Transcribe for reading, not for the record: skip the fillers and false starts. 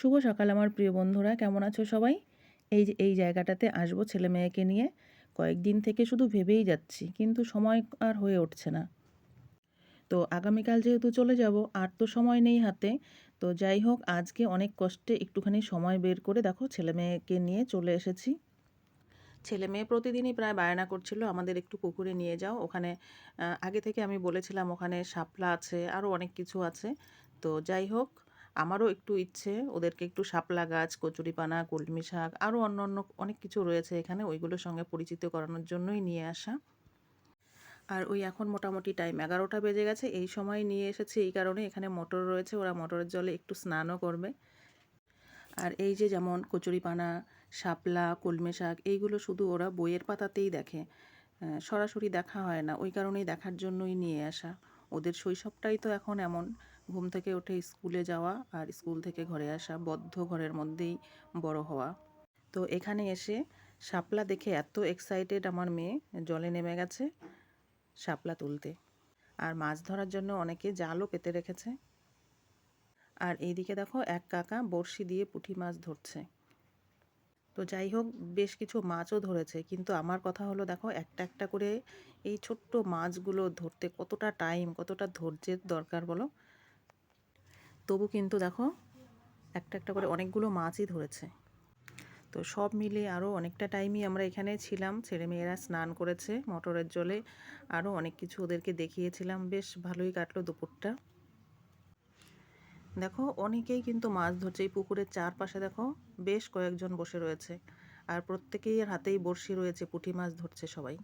শুভ সকাল আমার প্রিয় বন্ধুরা, কেমন আছো সবাই? এই যে এই জায়গাটাতে আসবো ছেলে মেয়েকে নিয়ে কয়েকদিন থেকে শুধু ভেবেই যাচ্ছি, কিন্তু সময় আর হয়ে উঠছে না। তো আগামীকাল যেহেতু চলে যাব, আর তো সময় নেই হাতে। তো যাই হোক, আজকে অনেক কষ্টে একটুখানি সময় বের করে দেখো ছেলে মেয়েকে নিয়ে চলে এসেছি। ছেলে মেয়ে প্রতিদিনই প্রায় বায়না করছিল আমাদের একটু পুকুরে নিয়ে যাও, ওখানে আগে থেকে আমি বলেছিলাম ওখানে শাপলা আছে, আরও অনেক কিছু আছে। তো যাই হোক, আমারও একটু ইচ্ছে ওদেরকে একটু শাপলা গাছ, কচুরিপানা, কলমি শাক, আরও অন্য অন্য অনেক কিছু রয়েছে এখানে, ওইগুলোর সঙ্গে পরিচিত করানোর জন্যই নিয়ে আসা। আর ওই এখন মোটামুটি টাইম 11টা বেজে গেছে, এই সময় নিয়ে এসেছি এই কারণে এখানে মোটর রয়েছে, ওরা মোটরের জলে একটু স্নানও করবে। আর এই যে যেমন কচুরিপানা, শাপলা, কলমি শাক, এইগুলো শুধু ওরা বইয়ের পাতাতেই দেখে, সরাসরি দেখা হয় না, ওই কারণেই দেখার জন্যই নিয়ে আসা। ওদের শৈশবটাই তো এখন এমন, ঘুম থেকে উঠে স্কুলে যাওয়া আর স্কুল থেকে ঘরে আসা, বদ্ধ ঘরের মধ্যেই বড় হওয়া। তো এখানে এসে শাপলা দেখে এত এক্সাইটেড আমার মেয়ে, জলে নেমে গেছে শাপলা তুলতে। আর মাছ ধরার জন্য অনেকে জালও পেতে রেখেছে। আর এইদিকে দেখো এক কাকা বড়শি দিয়ে পুঁটি মাছ ধরছে। তো যাই হোক, বেশ কিছু মাছও ধরেছে, কিন্তু আমার কথা হলো দেখো একটা একটা করে এই ছোট্ট মাছগুলো ধরতে কতটা টাইম, কতটা ধৈর্যের দরকার বলো। তবু কিন্তু দেখো একটা একটা করে অনেকগুলো মাছই ধরেছে। তো সব মিলে আরও অনেকটা টাইমই আমরা এখানে ছিলাম, ছেলেমেয়েরা স্নান করেছে মোটরের জলে, আরও অনেক কিছু ওদেরকে দেখিয়েছিলাম, বেশ ভালোই কাটলো দুপুরটা। দেখো অনেকেই কিন্তু মাছ ধরছে, এই পুকুরের চারপাশে দেখো বেশ কয়েকজন বসে রয়েছে, আর প্রত্যেকেই হাতেই বড়শি রয়েছে, পুঁটি মাছ ধরছে সবাই।